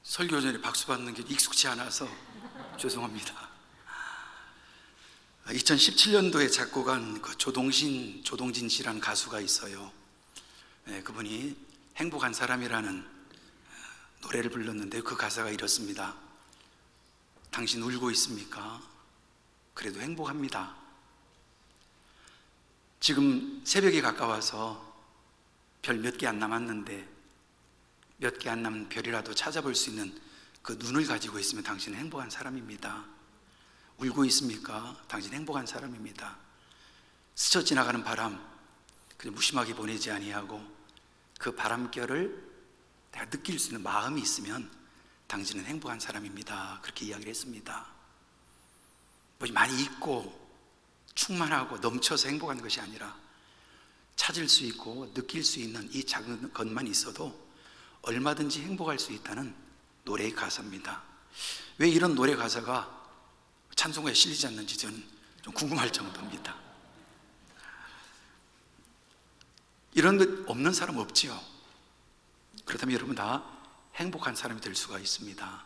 설교 전에 박수 받는 게 익숙치 않아서 죄송합니다. 2017년도에 작곡한 그 조동진 씨라는 가수가 있어요. 그분이 행복한 사람이라는 노래를 불렀는데 그 가사가 이렇습니다. 당신 울고 있습니까? 그래도 행복합니다. 지금 새벽이 가까워서 별 몇 개 안 남았는데 몇 개 안 남은 별이라도 찾아볼 수 있는 그 눈을 가지고 있으면 당신은 행복한 사람입니다. 울고 있습니까? 당신 행복한 사람입니다. 스쳐 지나가는 바람 그냥 무심하게 보내지 아니하고 그 바람결을 내가 느낄 수 있는 마음이 있으면 당신은 행복한 사람입니다. 그렇게 이야기를 했습니다. 뭐 많이 있고 충만하고 넘쳐서 행복한 것이 아니라 찾을 수 있고 느낄 수 있는 이 작은 것만 있어도 얼마든지 행복할 수 있다는 노래의 가사입니다. 왜 이런 노래 가사가 찬송가에 실리지 않는지 저는 좀 궁금할 정도입니다. 이런 것 없는 사람 없지요. 그렇다면 여러분 다 행복한 사람이 될 수가 있습니다.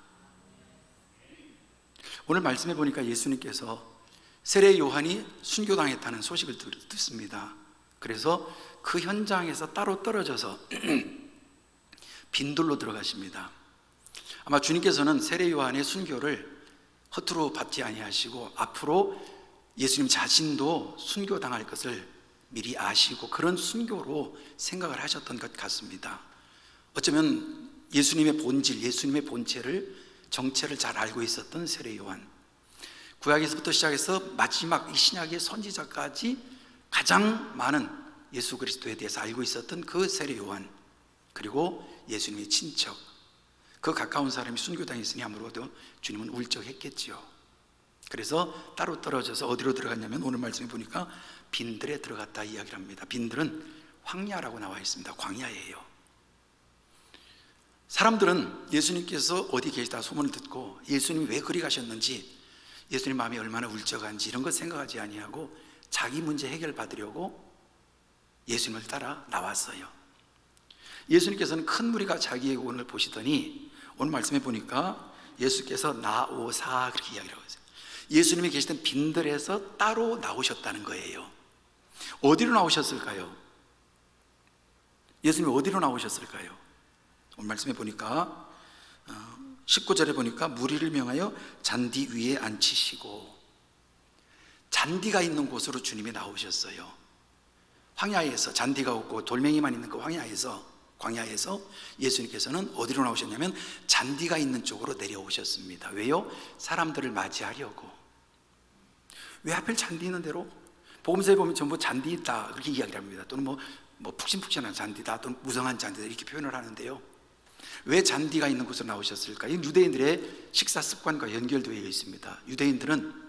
오늘 말씀해 보니까 예수님께서 세례 요한이 순교당했다는 소식을 듣습니다. 그래서 그 현장에서 따로 떨어져서 빈들로 들어가십니다. 아마 주님께서는 세례 요한의 순교를 허투루 받지 아니하시고 앞으로 예수님 자신도 순교당할 것을 미리 아시고 그런 순교로 생각을 하셨던 것 같습니다. 어쩌면 예수님의 본질, 예수님의 본체를, 정체를 잘 알고 있었던 세례 요한, 구약에서부터 시작해서 마지막 이 신약의 선지자까지 가장 많은 예수 그리스도에 대해서 알고 있었던 그 세례 요한, 그리고 예수님의 친척, 그 가까운 사람이 순교당했으니 아무래도 주님은 울적했겠지요. 그래서 따로 떨어져서 어디로 들어갔냐면 오늘 말씀해 보니까 빈들에 들어갔다 이야기를 합니다. 빈들은 황야라고 나와 있습니다. 광야예요. 사람들은 예수님께서 어디 계시다 소문을 듣고 예수님이 왜 그리 가셨는지, 예수님 마음이 얼마나 울적한지 이런 것 생각하지 아니하고 자기 문제 해결받으려고 예수님을 따라 나왔어요. 예수님께서는 큰 무리가 자기의 오늘 보시더니 오늘 말씀해 보니까 예수께서 나오사 그렇게 이야기를 하고 있어요. 예수님이 계시던 빈들에서 따로 나오셨다는 거예요. 어디로 나오셨을까요? 예수님이 어디로 나오셨을까요? 오늘 말씀해 보니까 19절에 보니까 무리를 명하여 잔디 위에 앉히시고, 잔디가 있는 곳으로 주님이 나오셨어요. 황야에서, 잔디가 없고 돌멩이만 있는 그 광야에서 예수님께서는 어디로 나오셨냐면 잔디가 있는 쪽으로 내려오셨습니다. 왜요? 사람들을 맞이하려고. 왜 하필 잔디 있는 대로? 복음서에 보면 전부 잔디 있다 그렇게 이야기를 합니다. 또는 뭐 푹신푹신한 잔디다, 또는 무성한 잔디다 이렇게 표현을 하는데요. 왜 잔디가 있는 곳으로 나오셨을까? 이건 유대인들의 식사 습관과 연결되어 있습니다. 유대인들은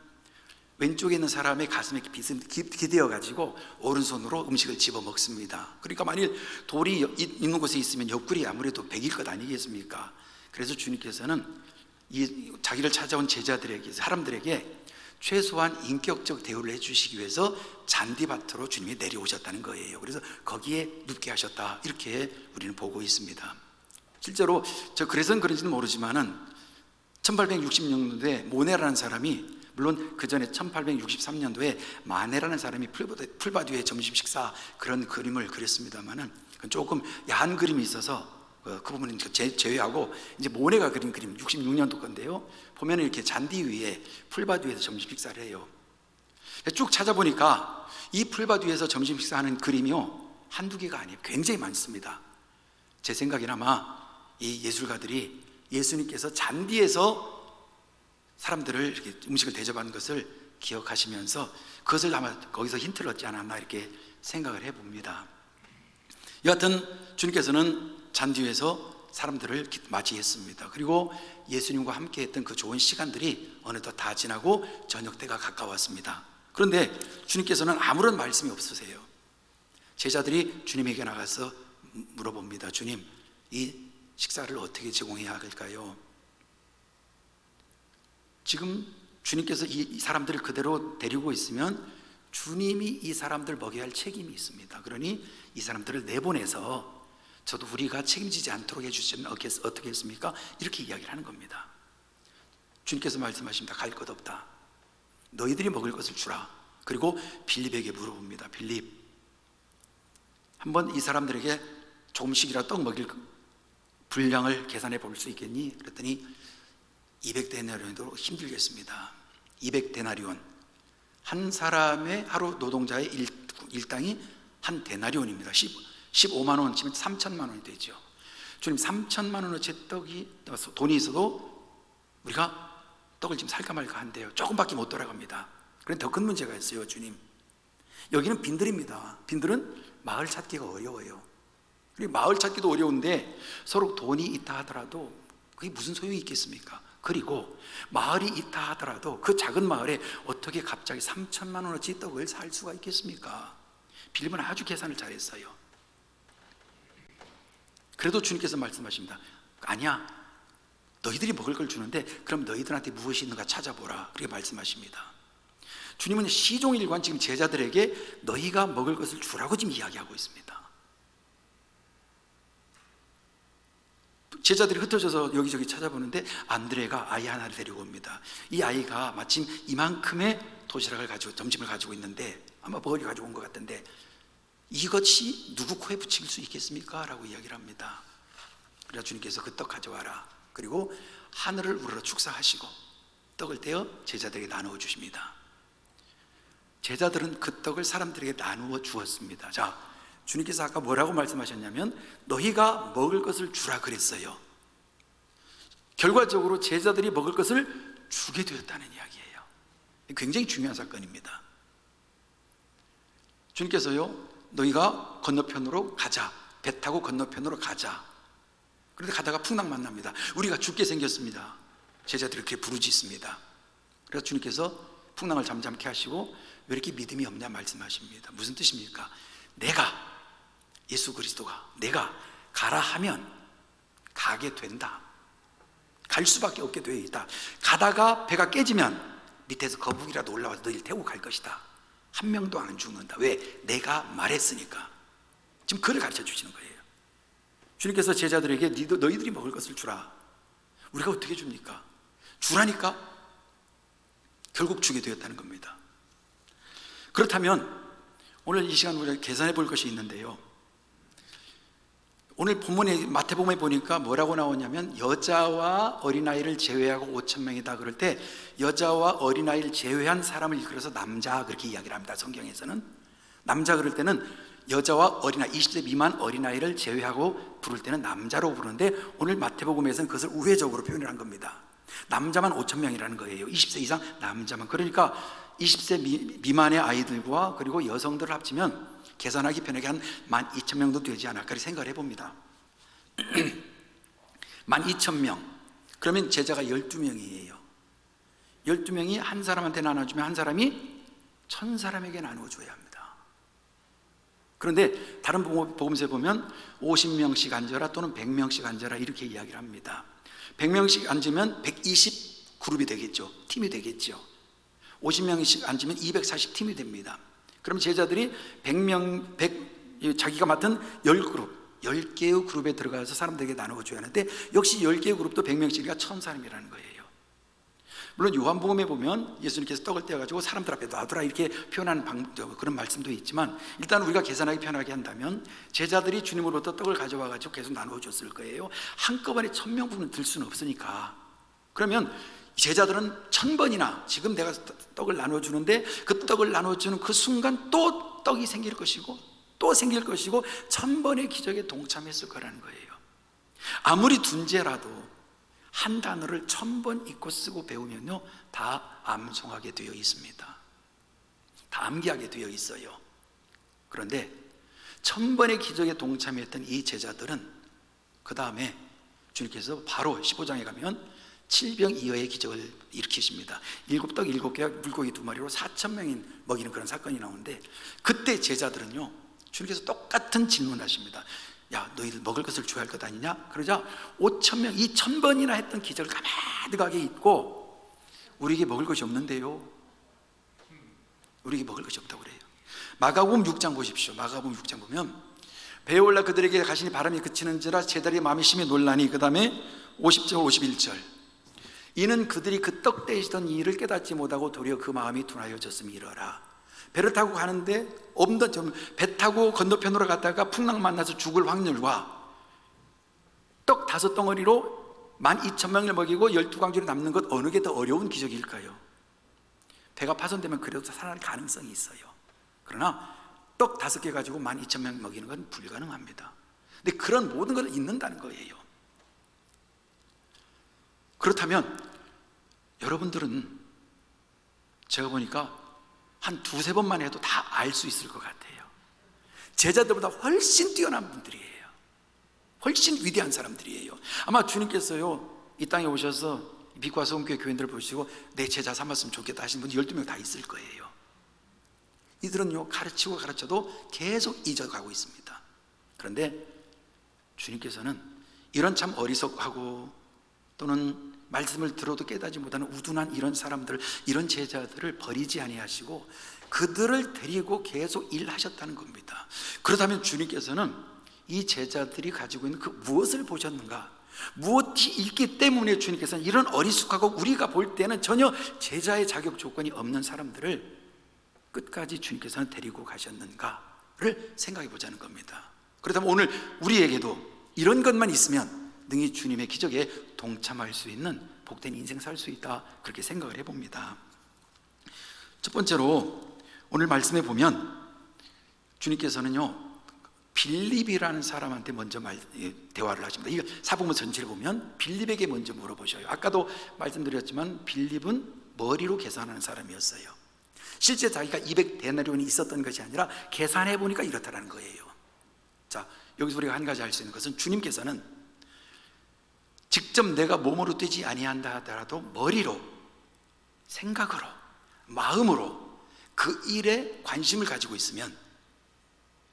왼쪽에 있는 사람의 가슴에 기대어 가지고 오른손으로 음식을 집어 먹습니다. 그러니까 만일 돌이 있는 곳에 있으면 옆구리 아무래도 백일 것 아니겠습니까? 그래서 주님께서는 자기를 찾아온 제자들에게, 사람들에게 최소한 인격적 대우를 해주시기 위해서 잔디밭으로 주님이 내려오셨다는 거예요. 그래서 거기에 눕게 하셨다 이렇게 우리는 보고 있습니다. 실제로 그래서는 그런지는 모르지만은 1866년도에 모네라는 사람이, 물론 그 전에 1863년도에 마네라는 사람이 풀밭 위에 점심 식사 그런 그림을 그렸습니다만은 조금 야한 그림이 있어서 그 부분은 제외하고 이제 모네가 그린 그림 66년도 건데요. 보면 이렇게 잔디 위에 풀밭 위에서 점심 식사를 해요. 쭉 찾아보니까 이 풀밭 위에서 점심 식사하는 그림이요 한두 개가 아니에요. 굉장히 많습니다. 제 생각엔 아마 이 예술가들이 예수님께서 잔디에서 사람들을 이렇게 음식을 대접하는 것을 기억하시면서 그것을 아마 거기서 힌트를 얻지 않았나 이렇게 생각을 해봅니다. 여하튼 주님께서는 잔디 위에서 사람들을 맞이했습니다. 그리고 예수님과 함께 했던 그 좋은 시간들이 어느덧 다 지나고 저녁 때가 가까웠습니다. 그런데 주님께서는 아무런 말씀이 없으세요. 제자들이 주님에게 나가서 물어봅니다. 주님, 이 식사를 어떻게 제공해야 할까요? 지금 주님께서 이 사람들을 그대로 데리고 있으면 주님이 이 사람들 먹여야 할 책임이 있습니다. 그러니 이 사람들을 내보내서 저도 우리가 책임지지 않도록 해주시면 어떻게 했습니까? 이렇게 이야기를 하는 겁니다. 주님께서 말씀하십니다. 갈 것 없다. 너희들이 먹을 것을 주라. 그리고 빌립에게 물어봅니다. 빌립, 한번 이 사람들에게 조금씩이라도 떡 먹일 분량을 계산해 볼 수 있겠니? 그랬더니 200데나리온도 힘들겠습니다. 200데나리온, 한 사람의 하루 노동자의 일당이 한 데나리온입니다. 15만 원 치면 3천만 원이 되죠. 주님, 3천만 원어치 돈이 있어도 우리가 떡을 지금 살까 말까 한데요, 조금밖에 못 돌아갑니다. 그런데 더 큰 문제가 있어요. 주님, 여기는 빈들입니다. 빈들은 마을 찾기가 어려워요. 그리고 마을 찾기도 어려운데 서로 돈이 있다 하더라도 그게 무슨 소용이 있겠습니까? 그리고 마을이 있다 하더라도 그 작은 마을에 어떻게 갑자기 3천만 원어치 떡을 살 수가 있겠습니까? 빌립은 아주 계산을 잘했어요. 그래도 주님께서 말씀하십니다. 아니야, 너희들이 먹을 걸 주는데 그럼 너희들한테 무엇이 있는가 찾아보라. 그렇게 말씀하십니다. 주님은 시종일관 지금 제자들에게 너희가 먹을 것을 주라고 지금 이야기하고 있습니다. 제자들이 흩어져서 여기저기 찾아보는데 안드레가 아이 하나를 데리고 옵니다. 이 아이가 마침 이만큼의 도시락을 가지고, 점심을 가지고 있는데 아마 먹을 거 가지고 온 것 같은데, 이것이 누구 코에 붙일 수 있겠습니까? 라고 이야기를 합니다. 그래서 주님께서 그 떡 가져와라. 그리고 하늘을 우러러 축사하시고 떡을 떼어 제자들에게 나누어 주십니다. 제자들은 그 떡을 사람들에게 나누어 주었습니다. 자, 주님께서 아까 뭐라고 말씀하셨냐면 너희가 먹을 것을 주라 그랬어요. 결과적으로 제자들이 먹을 것을 주게 되었다는 이야기예요. 굉장히 중요한 사건입니다. 주님께서요, 너희가 건너편으로 가자, 배 타고 건너편으로 가자. 그런데 가다가 풍랑 만납니다. 우리가 죽게 생겼습니다. 제자들이 그렇게 부르짖습니다. 그래서 주님께서 풍랑을 잠잠케 하시고 왜 이렇게 믿음이 없냐 말씀하십니다. 무슨 뜻입니까? 내가, 예수 그리스도가 내가 가라 하면 가게 된다. 갈 수밖에 없게 되어 있다. 가다가 배가 깨지면 밑에서 거북이라도 올라와서 너희를 태우고 갈 것이다. 한 명도 안 죽는다. 왜? 내가 말했으니까. 지금 그를 가르쳐 주시는 거예요. 주님께서 제자들에게 너희들이 먹을 것을 주라. 우리가 어떻게 줍니까? 주라니까 결국 주게 되었다는 겁니다. 그렇다면 오늘 이 시간 우리가 계산해 볼 것이 있는데요, 오늘 본문에 마태복음에 보니까 뭐라고 나오냐면 여자와 어린아이를 제외하고 5천 명이다. 그럴 때 여자와 어린아이를 제외한 사람을 일컬어서 남자, 그렇게 이야기를 합니다. 성경에서는 남자 그럴 때는 여자와 어린아이, 20세 미만 어린아이를 제외하고 부를 때는 남자로 부르는데 오늘 마태복음에서는 그것을 우회적으로 표현을 한 겁니다. 남자만 5천 명이라는 거예요. 20세 이상 남자만. 그러니까 20세 미만의 아이들과 그리고 여성들을 합치면 계산하기 편하게 한 12,000명도 되지 않을까 생각을 해봅니다. 12,000명, 그러면 제자가 12명이에요 12명이 한 사람한테 나눠주면 한 사람이 1,000사람에게 나누어줘야 합니다. 그런데 다른 복음서에 보면 50명씩 앉아라 또는 100명씩 앉아라 이렇게 이야기를 합니다. 100명씩 앉으면 120 그룹이 되겠죠. 팀이 되겠죠. 50명씩 앉으면 240팀이 됩니다. 그럼 제자들이 100명, 자기가 맡은 10그룹, 10개의 그룹에 들어가서 사람들에게 나누어줘야 하는데 역시 10개의 그룹도 100명씩이니까 1,000사람이라는 거예요. 물론 요한복음에 보면 예수님께서 떡을 떼어가지고 사람들 앞에 놔두라 이렇게 표현하는 그런 말씀도 있지만 일단 우리가 계산하기 편하게 한다면 제자들이 주님으로부터 떡을 가져와가지고 계속 나누어줬을 거예요. 한꺼번에 1,000명분은 들 수는 없으니까. 그러면 제자들은 1,000번이나 지금 내가 떡을 나눠주는데 그 떡을 나눠주는 그 순간 또 떡이 생길 것이고 또 생길 것이고 1,000번의 기적에 동참했을 거라는 거예요. 아무리 둔재라도 한 단어를 1,000번 읽고 쓰고 배우면요 다 암송하게 되어 있습니다. 다 암기하게 되어 있어요. 그런데 1,000번의 기적에 동참했던 이 제자들은 그 다음에 주님께서 바로 15장에 가면 7병2여의 기적을 일으키십니다. 7떡 7개와 물고기 2마리로 4,000명이 먹이는 그런 사건이 나오는데 그때 제자들은요 주님께서 똑같은 질문을 하십니다. 야, 너희들 먹을 것을 줘야 할 것 아니냐? 그러자 5,000명, 이 1,000번이나 했던 기적을 가만하게 잊고 우리에게 먹을 것이 없는데요, 우리에게 먹을 것이 없다고 그래요. 마가복음 6장 보십시오. 마가복음 6장 보면 배에 올라 그들에게 가시니 바람이 그치는지라 제자리의 마음이 심히 놀라니. 그 다음에 50절 51절, 이는 그들이 그 떡 떼시던 일을 깨닫지 못하고 도리어 그 마음이 둔하여졌음이 이러라. 배를 타고 가는데 배 타고 건너편으로 갔다가 풍랑 만나서 죽을 확률과 떡 5덩어리로 12,000명을 먹이고 12광주로 남는 것, 어느 게 더 어려운 기적일까요? 배가 파손되면 그래도 살아날 가능성이 있어요. 그러나 떡 5개 가지고 12,000명 먹이는 건 불가능합니다. 근데 그런 모든 걸 잊는다는 거예요. 그렇다면 여러분들은 제가 보니까 한 2-3번만 해도 다 알 수 있을 것 같아요. 제자들보다 훨씬 뛰어난 분들이에요. 훨씬 위대한 사람들이에요. 아마 주님께서요, 이 땅에 오셔서 빛과 소금교회 교인들을 보시고 내 제자 삼았으면 좋겠다 하신 분이 12명 다 있을 거예요. 이들은요, 가르치고 가르쳐도 계속 잊어가고 있습니다. 그런데 주님께서는 이런 참 어리석하고 또는 말씀을 들어도 깨닫지 못하는 우둔한 이런 사람들, 이런 제자들을 버리지 아니하시고 그들을 데리고 계속 일하셨다는 겁니다. 그렇다면 주님께서는 이 제자들이 가지고 있는 그 무엇을 보셨는가? 무엇이 있기 때문에 주님께서는 이런 어리숙하고 우리가 볼 때는 전혀 제자의 자격 조건이 없는 사람들을 끝까지 주님께서는 데리고 가셨는가를 생각해 보자는 겁니다. 그렇다면 오늘 우리에게도 이런 것만 있으면 능히 주님의 기적에 동참할 수 있는 복된 인생 살 수 있다, 그렇게 생각을 해봅니다. 첫 번째로 오늘 말씀에 보면 주님께서는요, 빌립이라는 사람한테 먼저 대화를 하십니다. 이 사복음 전체를 보면 빌립에게 먼저 물어보셔요. 아까도 말씀드렸지만 빌립은 머리로 계산하는 사람이었어요. 실제 자기가 200데나리온이 있었던 것이 아니라 계산해 보니까 이렇다라는 거예요. 자, 여기서 우리가 한 가지 알 수 있는 것은 주님께서는 직접 내가 몸으로 뛰지 아니한다 하더라도 머리로, 생각으로, 마음으로 그 일에 관심을 가지고 있으면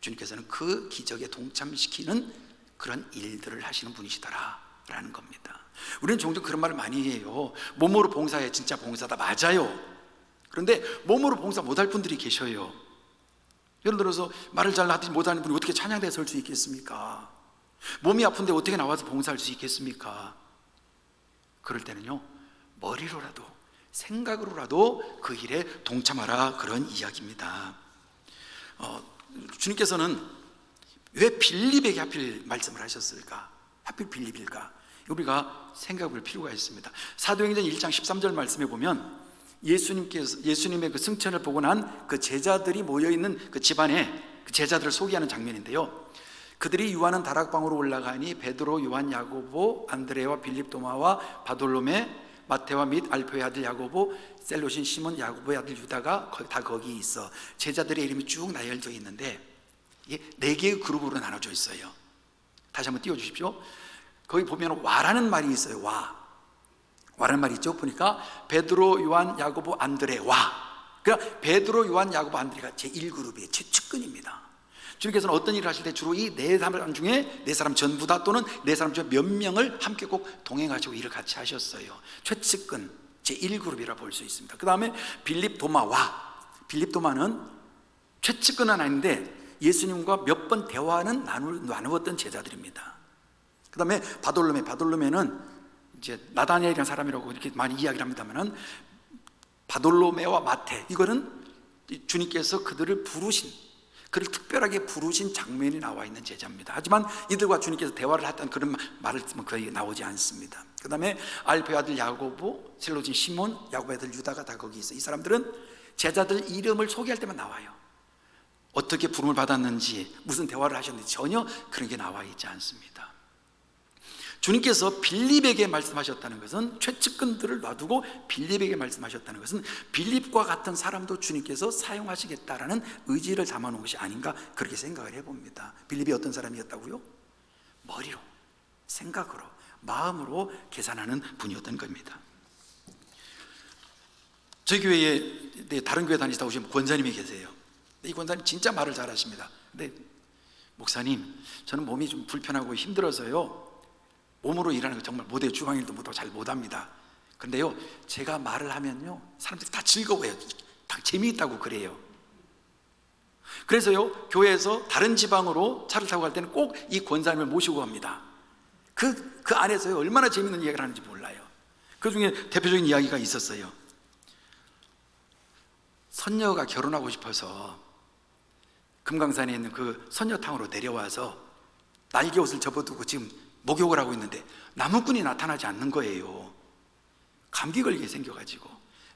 주님께서는 그 기적에 동참시키는 그런 일들을 하시는 분이시더라라는 겁니다. 우리는 종종 그런 말을 많이 해요. 몸으로 봉사해, 진짜 봉사다. 맞아요. 그런데 몸으로 봉사 못할 분들이 계셔요. 예를 들어서 말을 잘 하지 못하는 분이 어떻게 찬양대에 설 수 있겠습니까? 몸이 아픈데 어떻게 나와서 봉사할 수 있겠습니까? 그럴 때는요, 머리로라도 생각으로라도 그 일에 동참하라, 그런 이야기입니다. 주님께서는 왜 빌립에게 하필 말씀을 하셨을까? 하필 빌립일까? 우리가 생각해 볼 필요가 있습니다. 사도행전 1장 13절 말씀에 보면 예수님의 그 승천을 보고 난 그 제자들이 모여있는 그 집안에 그 제자들을 소개하는 장면인데요, 그들이 유하는 다락방으로 올라가니 베드로, 요한, 야고보, 안드레와 빌립, 도마와 바돌로메, 마테와 및 알페의 아들 야고보, 셀롯인 시몬, 야고보의 아들 유다가 다 거기 있어. 제자들의 이름이 쭉 나열되어 있는데 이게 4개의 그룹으로 나눠져 있어요. 다시 한번 띄워주십시오. 거기 보면 와라는 말이 있어요. 와라는 말이 있죠. 보니까 베드로, 요한, 야고보, 안드레, 와. 그러니까 베드로, 요한, 야고보, 안드레가 제1그룹이에요. 최측근입니다. 주님께서는 어떤 일을 하실 때 주로 이 4사람 중에 4사람 전부 다 또는 4사람 중에 몇 명을 함께 꼭 동행하시고 일을 같이 하셨어요. 최측근, 제1그룹이라 볼 수 있습니다. 그 다음에 빌립, 도마와. 빌립, 도마는 최측근은 아닌데 예수님과 몇 번 대화는 나누었던 제자들입니다. 그 다음에 바돌로메는 이제 나다니엘이라는 사람이라고 이렇게 많이 이야기를 합니다만은, 바돌로메와 마테, 이거는 주님께서 그들을 특별하게 부르신 장면이 나와 있는 제자입니다. 하지만 이들과 주님께서 대화를 했던 그런 말을 쓰면 거의 나오지 않습니다. 그 다음에 알페의 아들 야고보, 셀롯인 시몬, 야고보의 아들 유다가 다 거기 있어요. 이 사람들은 제자들 이름을 소개할 때만 나와요. 어떻게 부름을 받았는지, 무슨 대화를 하셨는지 전혀 그런 게 나와 있지 않습니다. 주님께서 빌립에게 말씀하셨다는 것은, 최측근들을 놔두고 빌립에게 말씀하셨다는 것은 빌립과 같은 사람도 주님께서 사용하시겠다라는 의지를 담아놓은 것이 아닌가, 그렇게 생각을 해봅니다. 빌립이 어떤 사람이었다고요? 머리로, 생각으로, 마음으로 계산하는 분이었던 겁니다. 저희 교회에 다른 교회 다니시다 오신 권사님이 계세요. 이 권사님 진짜 말을 잘하십니다. 근데 목사님, 저는 몸이 좀 불편하고 힘들어서요, 몸으로 일하는 거 정말 못해요. 주방일도 잘 못합니다. 그런데요, 제가 말을 하면요, 사람들이 다 즐거워해요. 다 재미있다고 그래요. 그래서요, 교회에서 다른 지방으로 차를 타고 갈 때는 꼭 이 권사님을 모시고 갑니다. 그 안에서요, 얼마나 재밌는 이야기를 하는지 몰라요. 그 중에 대표적인 이야기가 있었어요. 선녀가 결혼하고 싶어서 금강산에 있는 그 선녀탕으로 내려와서 날개옷을 접어두고 지금 목욕을 하고 있는데 나무꾼이 나타나지 않는 거예요. 감기 걸리게 생겨가지고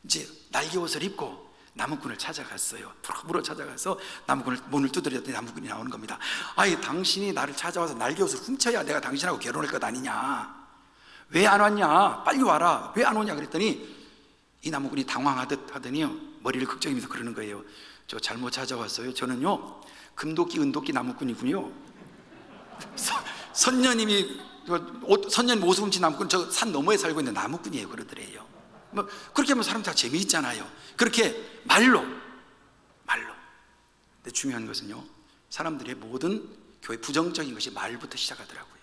이제 날개옷을 입고 나무꾼을 찾아갔어요. 부러 찾아가서 나무꾼을 문을 두드렸더니 나무꾼이 나오는 겁니다. 아이, 당신이 나를 찾아와서 날개옷을 훔쳐야 내가 당신하고 결혼할 것 아니냐, 왜 안 왔냐, 빨리 와라, 왜 안 오냐 그랬더니 이 나무꾼이 당황하듯 하더니요, 머리를 극적이면서 그러는 거예요. 저 잘못 찾아왔어요. 저는요, 금도끼 은도끼 나무꾼이군요. 선녀님이 선녀님 모습 훔친 나무꾼, 저 산 너머에 살고 있는 나무꾼이에요 그러더래요. 뭐 그렇게 하면 사람 다 재미있잖아요. 그렇게 말로. 근데 중요한 것은요, 사람들의 모든 교회 부정적인 것이 말부터 시작하더라고요.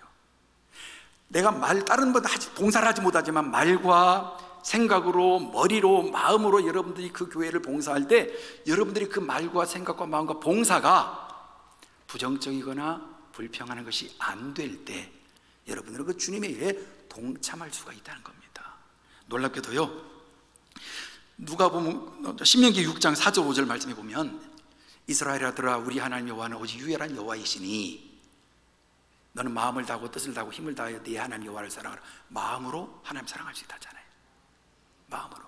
내가 다른 봉사를 하지 못하지만 말과 생각으로, 머리로, 마음으로 여러분들이 그 교회를 봉사할 때 여러분들이 그 말과 생각과 마음과 봉사가 부정적이거나 불평하는 것이 안 될 때 여러분들은 그 주님의 일에 동참할 수가 있다는 겁니다. 놀랍게도요, 누가 보면 신명기 6장 4절 5절 말씀해 보면, 이스라엘 아들아, 우리 하나님 여호와는 오직 유일한 여호와이시니 너는 마음을 다하고 뜻을 다하고 힘을 다하여 네 하나님 여호와를 사랑하라. 마음으로 하나님 사랑할 수 있다잖아요. 마음으로.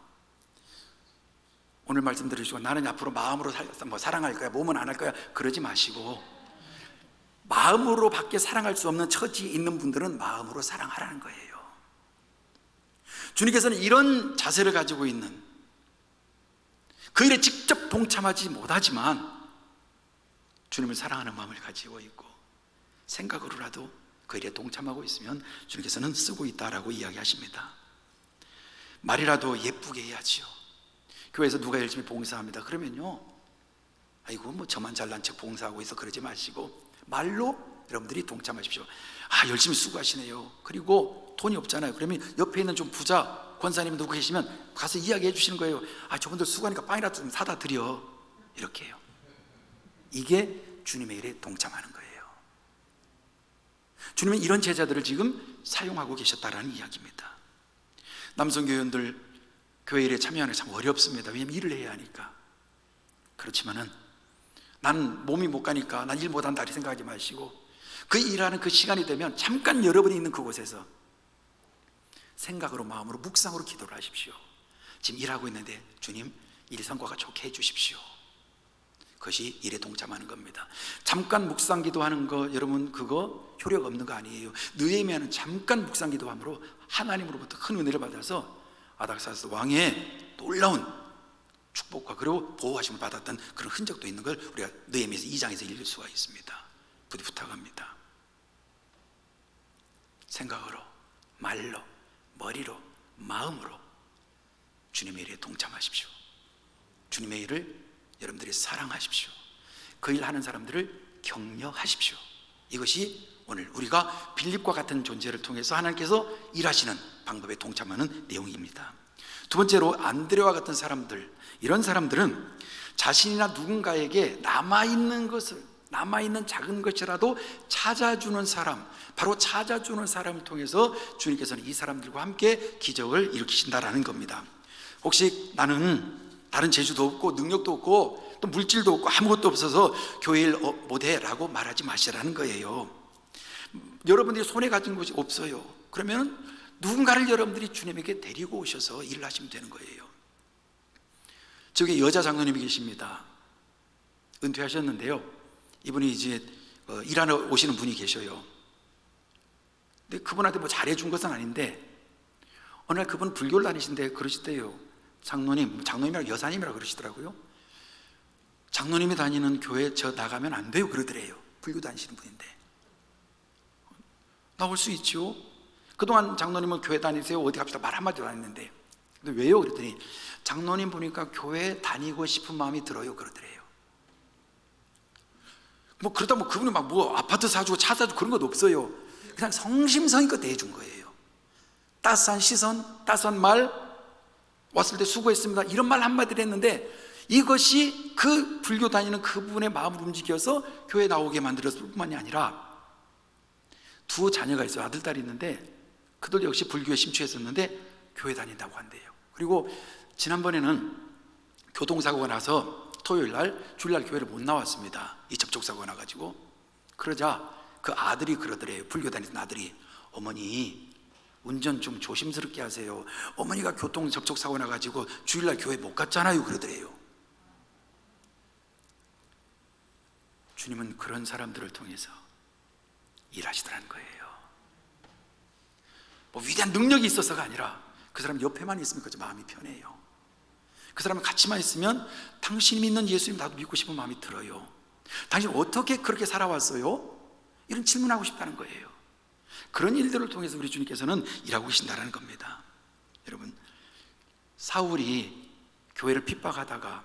오늘 말씀 들으시고 나는 앞으로 마음으로 사랑할 거야, 몸은 안 할 거야, 그러지 마시고 마음으로 밖에 사랑할 수 없는 처지에 있는 분들은 마음으로 사랑하라는 거예요. 주님께서는 이런 자세를 가지고 있는, 그 일에 직접 동참하지 못하지만 주님을 사랑하는 마음을 가지고 있고 생각으로라도 그 일에 동참하고 있으면 주님께서는 쓰고 있다라고 이야기하십니다. 말이라도 예쁘게 해야지요. 교회에서 누가 열심히 봉사합니다 그러면요, 아이고 뭐 저만 잘난 척 봉사하고 있어 그러지 마시고 말로 여러분들이 동참하십시오. 아, 열심히 수고하시네요. 그리고 돈이 없잖아요. 그러면 옆에 있는 좀 부자 권사님이 누구 계시면 가서 이야기해 주시는 거예요. 아, 저분들 수고하니까 빵이라도 좀 사다 드려. 이렇게 해요. 이게 주님의 일에 동참하는 거예요. 주님은 이런 제자들을 지금 사용하고 계셨다라는 이야기입니다. 남성교회원들 교회 일에 참여하는 게 참 어렵습니다. 왜냐하면 일을 해야 하니까. 그렇지만은 나는 몸이 못 가니까 난 일 못한다 이렇게 생각하지 마시고, 그 일하는 그 시간이 되면 잠깐 여러분이 있는 그곳에서 생각으로, 마음으로, 묵상으로 기도를 하십시오. 지금 일하고 있는데 주님 일 성과가 좋게 해주십시오. 그것이 일에 동참하는 겁니다. 잠깐 묵상 기도하는 거 여러분 그거 효력 없는 거 아니에요. 느헤미야는 잠깐 묵상 기도함으로 하나님으로부터 큰 은혜를 받아서 아닥사스 왕의 놀라운 축복과 그리고 보호하심을 받았던 그런 흔적도 있는 걸 우리가 느헤미야서 2장에서 읽을 수가 있습니다. 부디 부탁합니다. 생각으로, 말로, 머리로, 마음으로 주님의 일에 동참하십시오. 주님의 일을 여러분들이 사랑하십시오. 그 일 하는 사람들을 격려하십시오. 이것이 오늘 우리가 빌립과 같은 존재를 통해서 하나님께서 일하시는 방법에 동참하는 내용입니다. 두 번째로 안드레와 같은 사람들, 이런 사람들은 자신이나 누군가에게 남아있는 작은 것이라도 찾아주는 사람, 바로 찾아주는 사람을 통해서 주님께서는 이 사람들과 함께 기적을 일으키신다라는 겁니다. 혹시 나는 다른 재주도 없고 능력도 없고 또 물질도 없고 아무것도 없어서 교회 일 못해 라고 말하지 마시라는 거예요. 여러분들이 손에 가진 것이 없어요. 그러면 누군가를 여러분들이 주님에게 데리고 오셔서 일을 하시면 되는 거예요. 저기 여자 장로님이 계십니다. 은퇴하셨는데요, 이분이 이제 일하러 오시는 분이 계셔요. 근데 그분한테 뭐 잘해준 것은 아닌데 어느 날 그분 불교를 다니신데 그러시대요. 장로님이라고 여사님이라고 그러시더라고요. 장로님이 다니는 교회 저 나가면 안 돼요 그러더래요. 불교 다니시는 분인데. 나올 수 있죠. 그동안 장로님은 교회 다니세요 어디 갑시다 말 한마디도 안 했는데, 근데 왜요 그랬더니 장로님 보니까 교회 다니고 싶은 마음이 들어요 그러더래요. 뭐 그러다 뭐 그분이 막 뭐 아파트 사주고 차 사주고 그런 것도 없어요. 그냥 성심성의껏 대해준 거예요. 따스한 시선, 따스한 말, 왔을 때 수고했습니다 이런 말 한마디를 했는데 이것이 그 불교 다니는 그분의 마음을 움직여서 교회 나오게 만들었을 뿐만이 아니라, 두 자녀가 있어요. 아들, 딸이 있는데 그들 역시 불교에 심취했었는데 교회 다닌다고 한대요. 그리고 지난번에는 교통사고가 나서 토요일 날, 주일날 교회를 못 나왔습니다. 이 접촉사고가 나가지고. 그러자 그 아들이 그러더래요. 불교 다니던 아들이, 어머니 운전 좀 조심스럽게 하세요. 어머니가 교통 접촉사고 나가지고 주일날 교회 못 갔잖아요. 그러더래요. 주님은 그런 사람들을 통해서 일하시더라는 거예요. 뭐 위대한 능력이 있어서가 아니라 그 사람 옆에만 있으면 그저 마음이 편해요. 그 사람 같이만 있으면 당신이 믿는 예수님 나도 믿고 싶은 마음이 들어요. 당신 어떻게 그렇게 살아왔어요? 이런 질문하고 싶다는 거예요. 그런 일들을 통해서 우리 주님께서는 일하고 계신다는 겁니다. 여러분, 사울이 교회를 핍박하다가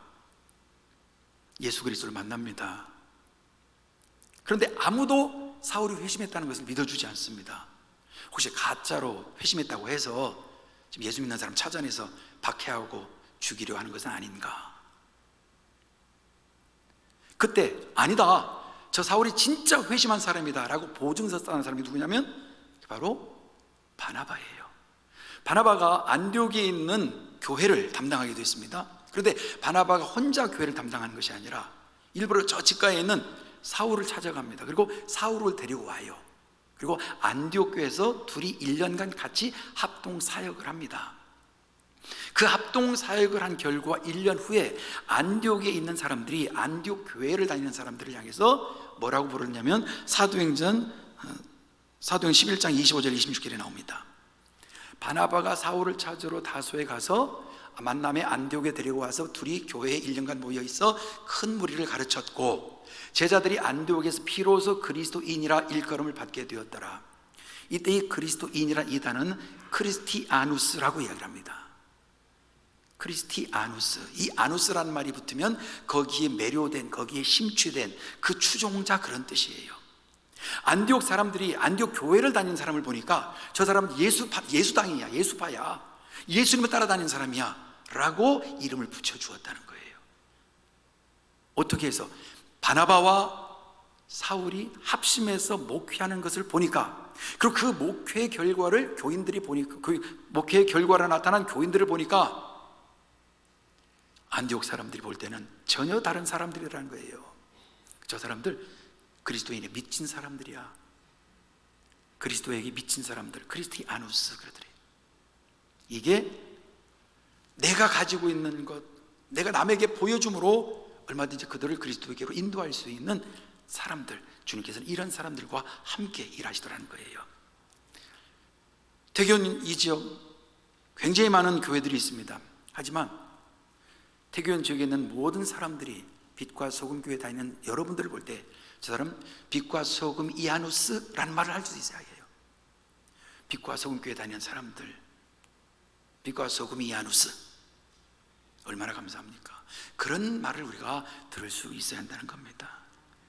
예수 그리스도를 만납니다. 그런데 아무도 사울이 회심했다는 것을 믿어주지 않습니다. 혹시 가짜로 회심했다고 해서 지금 예수 믿는 사람 찾아내서 박해하고 죽이려 하는 것은 아닌가? 그때 아니다, 저 사울이 진짜 회심한 사람이다 라고 보증서 쌓은 사람이 누구냐면 바로 바나바예요. 바나바가 안디옥에 있는 교회를 담당하게 됐습니다. 그런데 바나바가 혼자 교회를 담당하는 것이 아니라 일부러 저 직가에 있는 사울을 찾아갑니다. 그리고 사울을 데리고 와요. 그리고 안디옥 교회에서 둘이 1년간 같이 합동 사역을 합니다. 그 합동 사역을 한 결과 1년 후에 안디옥에 있는 사람들이 안디옥 교회를 다니는 사람들을 향해서 뭐라고 부르냐면 사도행전 11장 25절 26절에 나옵니다. 바나바가 사울을 찾으러 다소에 가서 만남에 안디옥에 데리고 와서 둘이 교회에 1년간 모여 있어 큰 무리를 가르쳤고, 제자들이 안디옥에서 비로소 그리스도인이라 일컬음을 받게 되었더라. 이때 이 그리스도인이란 이 단어는 크리스티아누스라고 이야기를 합니다. 크리스티아누스, 이 아누스라는 말이 붙으면 거기에 매료된, 거기에 심취된 그 추종자, 그런 뜻이에요. 안디옥 사람들이 안디옥 교회를 다니는 사람을 보니까 저 사람은 예수당이야, 예수파야, 예수님을 따라다니는 사람이야 라고 이름을 붙여주었다는 거예요. 어떻게 해서? 바나바와 사울이 합심해서 목회하는 것을 보니까, 그리고 그 목회의 결과를 교인들이 보니까, 그 목회의 결과로 나타난 교인들을 보니까 안디옥 사람들이 볼 때는 전혀 다른 사람들이라는 거예요. 저 사람들 그리스도인에 미친 사람들이야. 그리스도에게 미친 사람들, 크리스티아누스 그러더래요. 이게 내가 가지고 있는 것, 내가 남에게 보여줌으로 얼마든지 그들을 그리스도에게로 인도할 수 있는 사람들, 주님께서는 이런 사람들과 함께 일하시더라는 거예요. 태교현 이 지역 굉장히 많은 교회들이 있습니다. 하지만 태교현 지역에 있는 모든 사람들이 빛과 소금 교회 다니는 여러분들을 볼 때 저 사람 빛과 소금 이아누스라는 말을 할 수 있어야 해요. 빛과 소금 교회 다니는 사람들, 빛과 소금 이아누스, 얼마나 감사합니까? 그런 말을 우리가 들을 수 있어야 한다는 겁니다.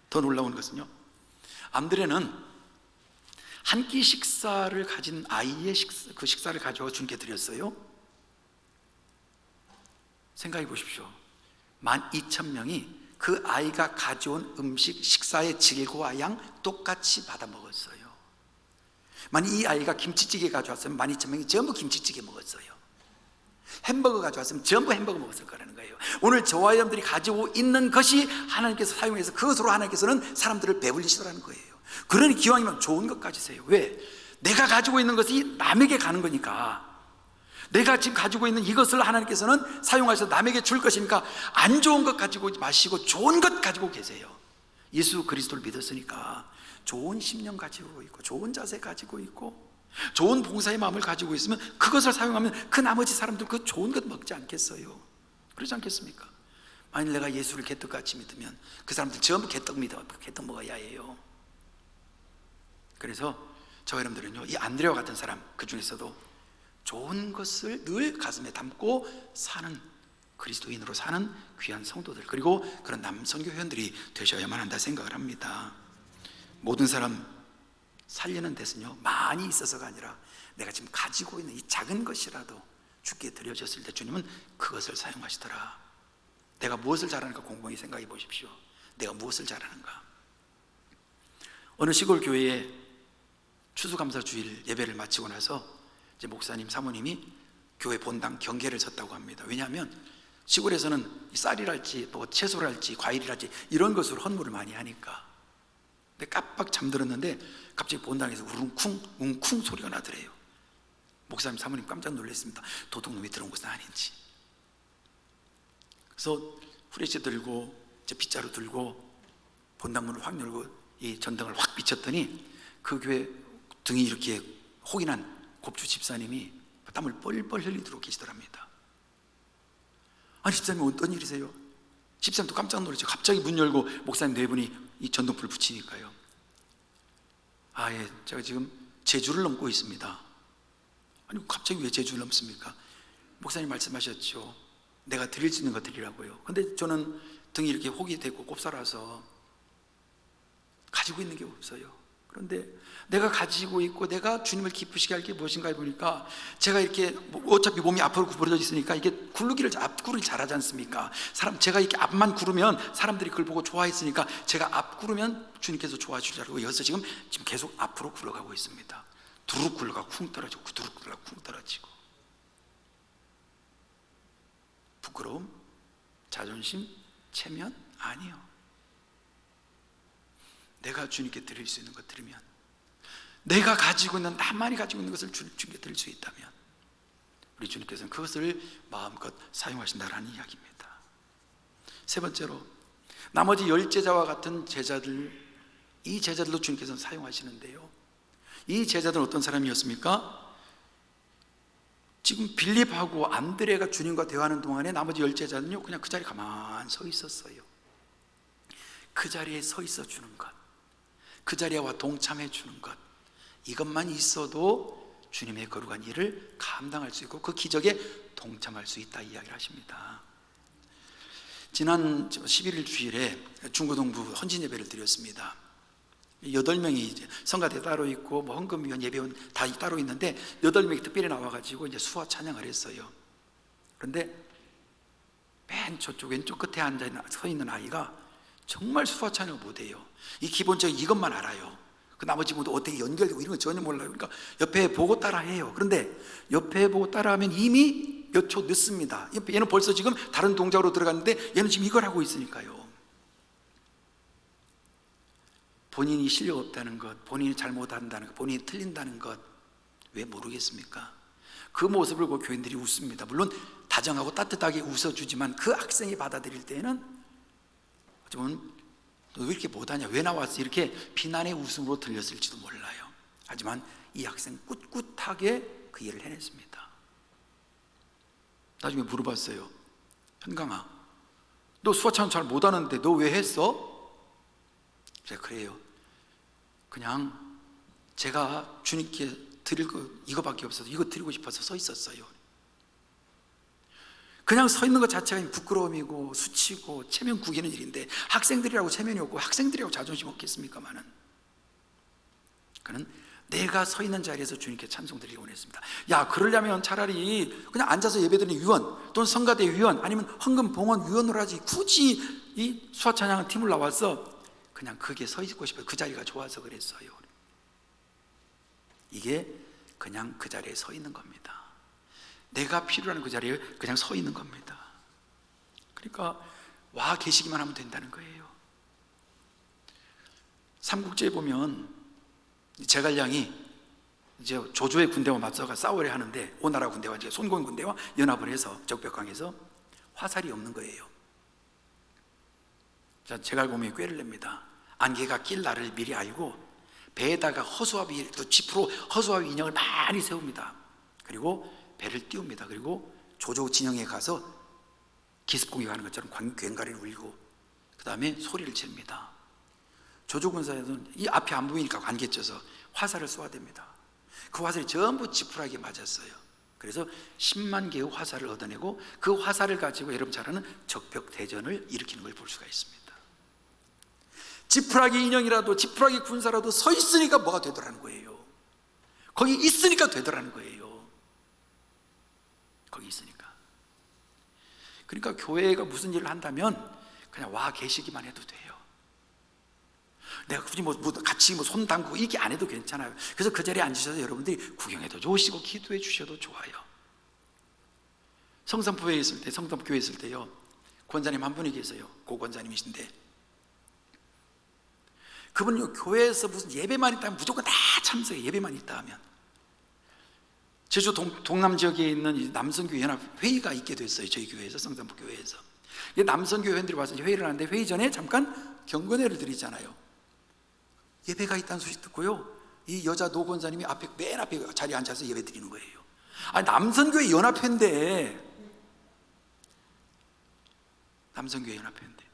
더 놀라운 것은요, 암드레는 한 끼 식사를 가진 아이의 그 식사를 가져와 주님께 드렸어요. 생각해 보십시오. 12,000명이 그 아이가 가져온 음식, 식사의 질과 양 똑같이 받아 먹었어요. 만약 이 아이가 김치찌개 가져왔으면 12,000명이 전부 김치찌개 먹었어요. 햄버거 가져왔으면 전부 햄버거 먹었을 거라는 거예요. 오늘 저와 여러분들이 가지고 있는 것이 하나님께서 사용해서 그것으로 하나님께서는 사람들을 배불리시더라는 거예요. 그러니 기왕이면 좋은 것 가지세요. 왜? 내가 가지고 있는 것이 남에게 가는 거니까. 내가 지금 가지고 있는 이것을 하나님께서는 사용하셔서 남에게 줄 것이니까 안 좋은 것 가지고 마시고 좋은 것 가지고 계세요. 예수 그리스도를 믿었으니까 좋은 심령 가지고 있고, 좋은 자세 가지고 있고, 좋은 봉사의 마음을 가지고 있으면 그것을 사용하면 그 나머지 사람들 그 좋은 것 먹지 않겠어요? 그렇지 않겠습니까? 만일 내가 예수를 개떡같이 믿으면 그 사람들 전부 개떡 먹어야 해요. 그래서 저 여러분들은요, 이 안드레와 같은 사람, 그 중에서도 좋은 것을 늘 가슴에 담고 사는, 그리스도인으로 사는 귀한 성도들, 그리고 그런 남성교 회원들이 되셔야만 한다 생각을 합니다. 모든 사람 살리는 데서는요, 많이 있어서가 아니라 내가 지금 가지고 있는 이 작은 것이라도 주께 드려졌을 때 주님은 그것을 사용하시더라. 내가 무엇을 잘하는가 곰곰이 생각해 보십시오. 내가 무엇을 잘하는가. 어느 시골 교회에 추수감사 주일 예배를 마치고 나서 이제 목사님 사모님이 교회 본당 경계를 섰다고 합니다. 왜냐하면 시골에서는 쌀이랄지 또 채소랄지 과일이랄지 이런 것으로 헌물을 많이 하니까. 근데 깜빡 잠들었는데 갑자기 본당에서 우릉쿵 웅쿵 소리가 나더래요. 목사님 사모님 깜짝 놀랐습니다. 도둑놈이 들어온 것은 아닌지. 그래서 후레쉬 들고 이제 빗자루 들고 본당문을 확 열고 이 전등을 확 비쳤더니 그 교회 등이 이렇게 혹이 난 곱주 집사님이 땀을 뻘뻘 흘리도록 계시더랍니다. 아니 집사님 어떤 일이세요? 집사님도 깜짝 놀랐죠. 갑자기 문 열고 목사님 네 분이 이 전등불을 붙이니까요. 예, 제가 지금 제주를 넘고 있습니다. 아니 갑자기 왜 제주를 넘습니까? 목사님 말씀하셨죠. 내가 드릴 수 있는 거 드리라고요. 근데 저는 등이 이렇게 혹이 되고 곱살아서 가지고 있는 게 없어요. 그런데 내가 가지고 있고 내가 주님을 기쁘시게 할 게 무엇인가 해보니까 제가 이렇게 어차피 몸이 앞으로 구부러져 있으니까 이게 앞구르를 잘하지 않습니까? 제가 이렇게 앞만 구르면 사람들이 그걸 보고 좋아했으니까 제가 앞 구르면 주님께서 좋아해 주시라고 여기서 지금 계속 앞으로 굴러가고 있습니다. 두룩 굴러가고 쿵 떨어지고 두룩 굴러가고 쿵 떨어지고. 부끄러움? 자존심? 체면? 아니요. 내가 주님께 드릴 수 있는 것 드리면, 내가 가지고 있는, 나만이 가지고 있는 것을 주님께 드릴 수 있다면 우리 주님께서는 그것을 마음껏 사용하신다라는 이야기입니다. 세 번째로 나머지 10제자와 같은 제자들, 이 제자들도 주님께서는 사용하시는데요, 이 제자들은 어떤 사람이었습니까? 지금 빌립하고 안드레가 주님과 대화하는 동안에 나머지 10제자는요 그냥 그 자리에 가만히 서 있었어요. 그 자리에 서 있어 주는 것, 그 자리와 동참해 주는 것, 이것만 있어도 주님의 거룩한 일을 감당할 수 있고 그 기적에 동참할 수 있다 이야기를 하십니다. 지난 11일 주일에 중고동부 헌신 예배를 드렸습니다. 8명이 이제 성가대 따로 있고 뭐 헌금위원 예배원 다 따로 있는데 8명이 특별히 나와가지고 이제 수화 찬양을 했어요. 그런데 맨 저쪽 왼쪽 끝에 서 있는 아이가 정말 수화 찬양을 못해요. 이 기본적인 이것만 알아요. 그 나머지 분도 어떻게 연결되고 이런 거 전혀 몰라요. 그러니까 옆에 보고 따라해요. 그런데 옆에 보고 따라하면 이미 몇 초 늦습니다. 얘는 벌써 지금 다른 동작으로 들어갔는데 얘는 지금 이걸 하고 있으니까요. 본인이 실력 없다는 것, 본인이 잘못한다는 것, 본인이 틀린다는 것 왜 모르겠습니까? 그 모습을 보고 교인들이 웃습니다. 물론 다정하고 따뜻하게 웃어주지만 그 학생이 받아들일 때는 어쩌면 너 왜 이렇게 못하냐, 왜 나왔어, 이렇게 비난의 웃음으로 들렸을지도 몰라요. 하지만 이 학생 꿋꿋하게 그 일을 해냈습니다. 나중에 물어봤어요. 현강아, 너 수화찬 잘 못하는데 너 왜 했어? 제가 그래요. 그냥 제가 주님께 드릴 거 이거밖에 없어서 이거 드리고 싶어서 서 있었어요. 그냥 서 있는 것 자체가 부끄러움이고 수치고 체면 구기는 일인데 학생들이라고 체면이 없고 학생들이라고 자존심 없겠습니까마는 그는 내가 서 있는 자리에서 주님께 찬송 드리기 원했습니다. 야, 그러려면 차라리 그냥 앉아서 예배드리는 위원 또는 성가대 위원 아니면 헌금 봉헌 위원으로 하지 굳이 이 수화찬양 팀을 나와서 그냥 그게 서 있고 싶어요. 그 자리가 좋아서 그랬어요. 이게 그냥 그 자리에 서 있는 겁니다. 내가 필요한 그 자리에 그냥 서 있는 겁니다. 그러니까 와 계시기만 하면 된다는 거예요. 삼국지에 보면 제갈량이 이제 조조의 군대와 맞서가 싸우려 하는데 오나라 군대와 이제 손고인 군대와 연합을 해서 적벽강에서 화살이 없는 거예요. 자, 제갈공명이 꾀를 냅니다. 안개가 낄 날을 미리 알고 배에다가 허수아비, 또 지프로 허수아비 인형을 많이 세웁니다. 그리고 배를 띄웁니다. 그리고 조조 진영에 가서 기습공격하는 것처럼 괭가리를 울리고 그 다음에 소리를 칩니다. 조조 군사에서는 이 앞이 안 보이니까 안개 쪄서 화살을 쏘아댑니다. 그 화살이 전부 지푸라기에 맞았어요. 그래서 10만 개의 화살을 얻어내고 그 화살을 가지고 여러분 잘 아는 적벽 대전을 일으키는 걸 볼 수가 있습니다. 지푸라기 인형이라도 지푸라기 군사라도 서 있으니까 뭐가 되더라는 거예요. 거기 있으니까 되더라는 거예요. 거기 있으니까. 그러니까 교회가 무슨 일을 한다면 그냥 와 계시기만 해도 돼요. 내가 굳이 같이 손 담그고 이렇게 안 해도 괜찮아요. 그래서 그 자리에 앉으셔서 여러분들이 구경해도 좋으시고 기도해 주셔도 좋아요. 성산교회에 있을 때요, 권사님 한 분이 계세요. 고 권사님이신데, 그분은 교회에서 무슨 예배만 있다면 무조건 다 참석해. 예배만 있다 하면 제주 동남 지역에 있는 이 남성교회 연합 회의가 있게 됐어요. 저희 교회에서, 성산부 교회에서. 남성교회 회원들이 와서 회의를 하는데, 회의 전에 잠깐 경건회를 드리잖아요. 예배가 있다는 소식 듣고요, 이 여자 노 권사님이 맨 앞에 자리에 앉아서 예배 드리는 거예요. 아니, 남성교회 연합회인데, 남성교회 연합회인데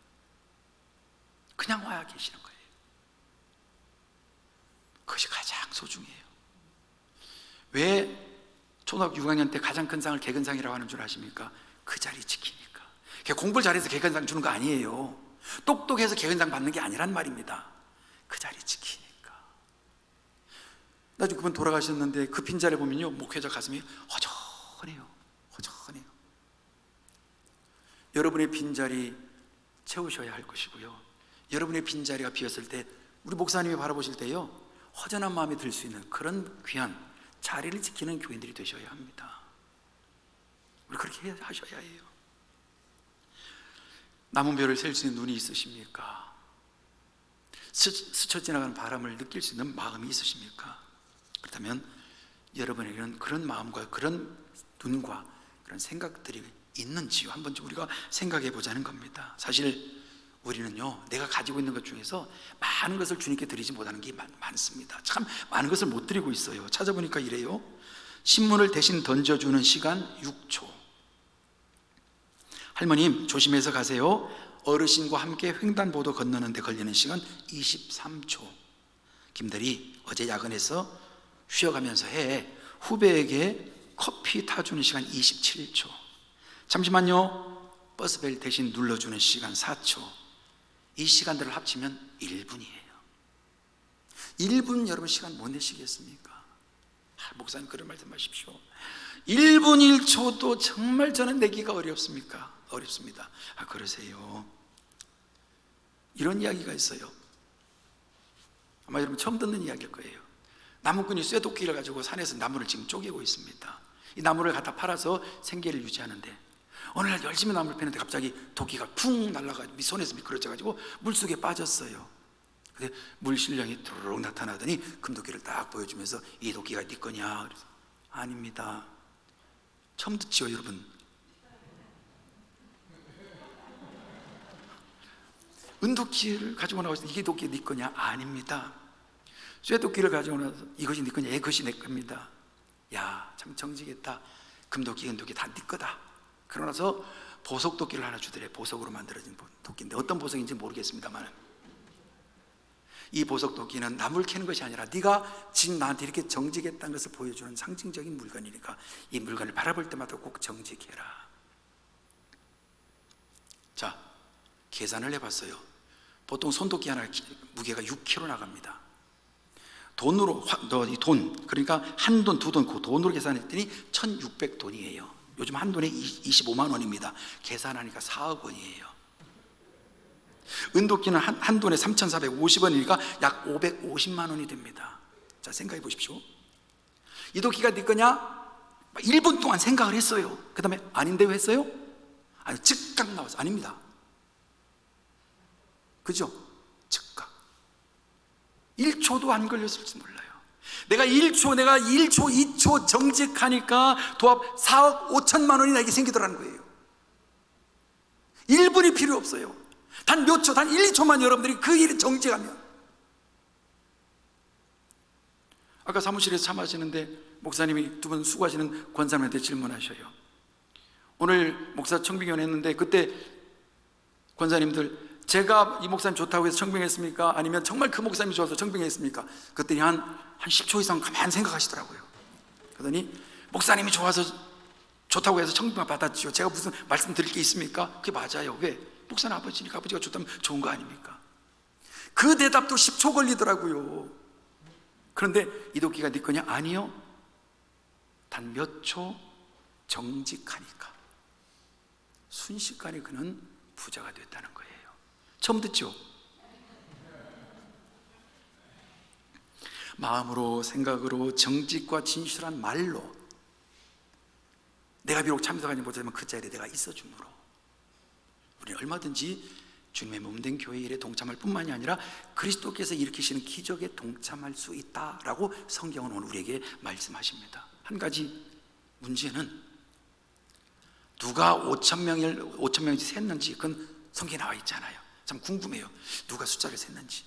그냥 와야 계시는 거예요. 그것이 가장 소중해요. 왜 초등학교 6학년 때 가장 큰 상을 개근상이라고 하는 줄 아십니까? 그 자리 지키니까. 공부를 잘해서 개근상 주는 거 아니에요. 똑똑해서 개근상 받는 게 아니란 말입니다. 그 자리 지키니까. 나중에 그분 돌아가셨는데 그 빈자리를 보면요, 목회자 가슴이 허전해요. 허전해요. 여러분의 빈자리 채우셔야 할 것이고요, 여러분의 빈자리가 비었을 때 우리 목사님이 바라보실 때요, 허전한 마음이 들 수 있는 그런 귀한 자리를 지키는 교인들이 되셔야 합니다. 우리 그렇게 하셔야 해요. 남은 별을 셀 수 있는 눈이 있으십니까? 스쳐 지나가는 바람을 느낄 수 있는 마음이 있으십니까? 그렇다면 여러분에게는 그런 마음과 그런 눈과 그런 생각들이 있는지요, 한번 좀 우리가 생각해 보자는 겁니다. 사실 우리는요, 내가 가지고 있는 것 중에서 많은 것을 주님께 드리지 못하는 게 많습니다. 참 많은 것을 못 드리고 있어요. 찾아보니까 이래요. 신문을 대신 던져주는 시간 6초. 할머님 조심해서 가세요. 어르신과 함께 횡단보도 건너는데 걸리는 시간 23초. 김대리 어제 야근해서 쉬어가면서 해. 후배에게 커피 타주는 시간 27초. 잠시만요, 버스벨 대신 눌러주는 시간 4초. 이 시간들을 합치면 1분이에요 1분 여러분 시간 못 내시겠습니까? 목사님 그런 말씀 하십시오. 1분 1초도 정말 저는 내기가 어렵습니까? 어렵습니다. 그러세요. 이런 이야기가 있어요. 아마 여러분 처음 듣는 이야기일 거예요. 나무꾼이 쇠도끼를 가지고 산에서 나무를 지금 쪼개고 있습니다. 이 나무를 갖다 팔아서 생계를 유지하는데, 어느 날 열심히 나무를 패는데 갑자기 도끼가 쿵 날아가지고 손에서 미끄러져가지고 물속에 빠졌어요. 근데 물신령이 두루룩 나타나더니 금도끼를 딱 보여주면서 이 도끼가 네 거냐? 그래서 아닙니다. 처음 듣지요 여러분? 은도끼를 가지고 나와서 이게 도끼 네 거냐? 아닙니다. 쇠도끼를 가지고 나와서 이것이 네 거냐? 그것이 내 겁니다. 야, 참 정직했다. 금도끼, 은도끼 다 네 거다. 그러고 나서 보석도끼를 하나 주더래. 보석으로 만들어진 도끼인데 어떤 보석인지 모르겠습니다만, 이 보석도끼는 나무를 캐는 것이 아니라 네가 지금 나한테 이렇게 정직했다는 것을 보여주는 상징적인 물건이니까 이 물건을 바라볼 때마다 꼭 정직해라. 자, 계산을 해봤어요. 보통 손도끼 하나 무게가 6kg 나갑니다. 돈으로, 그러니까 한 돈, 두 돈, 그 돈으로 계산했더니 1,600돈이에요. 요즘 한 돈에 25만 원입니다. 계산하니까 4억 원이에요. 은도끼는 한 돈에 3,450원이니까 약 550만 원이 됩니다. 자, 생각해 보십시오. 이 도끼가 네 거냐? 1분 동안 생각을 했어요. 그 다음에 아닌데 왜 했어요? 아니, 즉각 나와서 아닙니다. 그죠? 즉각. 1초도 안 걸렸을지 몰라요. 내가 1초, 2초 정직하니까 도합 4억 5천만 원이 나에게 생기더라는 거예요. 1분이 필요 없어요. 단 몇 초, 단 1, 2초만 여러분들이 그 일을 정직하면. 아까 사무실에서 참 하시는데 목사님이 두 분 수고하시는 권사님한테 질문하셔요. 오늘 목사 청빙위원 했는데 그때 권사님들 제가 이 목사님 좋다고 해서 청빙했습니까? 아니면 정말 그 목사님이 좋아서 청빙했습니까? 그랬더니 한 10초 이상 가만히 생각하시더라고요. 그러더니 목사님이 좋아서 좋다고 해서 청빙 받았지요. 제가 무슨 말씀 드릴 게 있습니까? 그게 맞아요. 왜? 목사는 아버지니까 아버지가 좋다면 좋은 거 아닙니까? 그 대답도 10초 걸리더라고요. 그런데 이 도끼가 네 거냐? 아니요. 단 몇 초 정직하니까. 순식간에 그는 부자가 됐다는 거예요. 처음 듣죠? 마음으로, 생각으로, 정직과 진실한 말로, 내가 비록 참석하지 못하지만 그 자리에 내가 있어줌으로 우리는 얼마든지 주님의 몸된 교회 일에 동참할 뿐만이 아니라 그리스도께서 일으키시는 기적에 동참할 수 있다라고 성경은 오늘 우리에게 말씀하십니다. 한 가지 문제는 누가 5,000명을 셌는지 그건 성경에 나와 있잖아요. 참 궁금해요. 누가 숫자를 셌는지.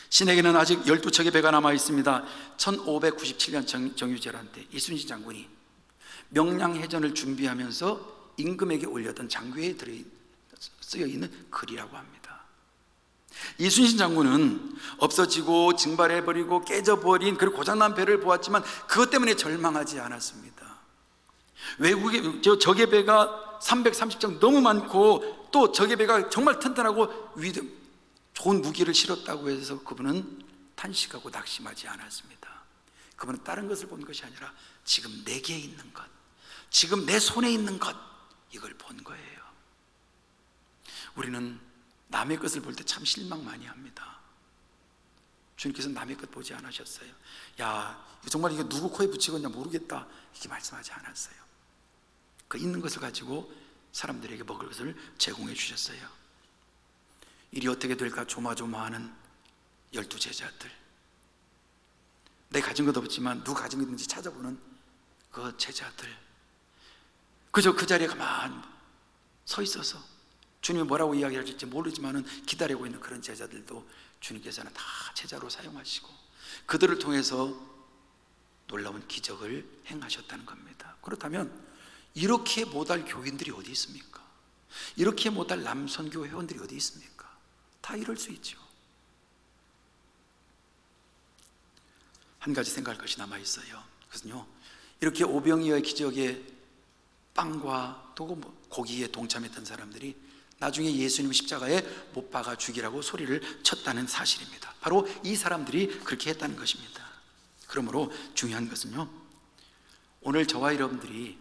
신에게는 아직 12척의 배가 남아 있습니다. 1597년 정유재란 때 이순신 장군이 명량해전을 준비하면서 임금에게 올렸던 장교에 쓰여있는 글이라고 합니다. 이순신 장군은 없어지고 증발해버리고 깨져버린 그리고 고장난 배를 보았지만 그것 때문에 절망하지 않았습니다. 외국의 적의 배가 330척 너무 많고 또 적의 배가 정말 튼튼하고 좋은 무기를 실었다고 해서 그분은 탄식하고 낙심하지 않았습니다. 그분은 다른 것을 본 것이 아니라 지금 내게 있는 것, 지금 내 손에 있는 것, 이걸 본 거예요. 우리는 남의 것을 볼 때 참 실망 많이 합니다. 주님께서는 남의 것 보지 않으셨어요. 야, 정말 이거 누구 코에 붙이겠냐 모르겠다, 이렇게 말씀하지 않았어요. 그 있는 것을 가지고 사람들에게 먹을 것을 제공해 주셨어요. 일이 어떻게 될까 조마조마하는 12제자들, 내 가진 것 없지만 누가 가진 것 있는지 찾아보는 그 제자들, 그저 그 자리에 가만히 서 있어서 주님이 뭐라고 이야기하실지 모르지만 기다리고 있는 그런 제자들도 주님께서는 다 제자로 사용하시고 그들을 통해서 놀라운 기적을 행하셨다는 겁니다. 그렇다면 이렇게 못할 교인들이 어디 있습니까? 이렇게 못할 남선교 회원들이 어디 있습니까? 다 이럴 수 있죠. 한 가지 생각할 것이 남아 있어요. 그것은요, 이렇게 오병이어의 기적에 빵과 또 고기에 동참했던 사람들이 나중에 예수님 십자가에 못 박아 죽이라고 소리를 쳤다는 사실입니다. 바로 이 사람들이 그렇게 했다는 것입니다. 그러므로 중요한 것은요, 오늘 저와 여러분들이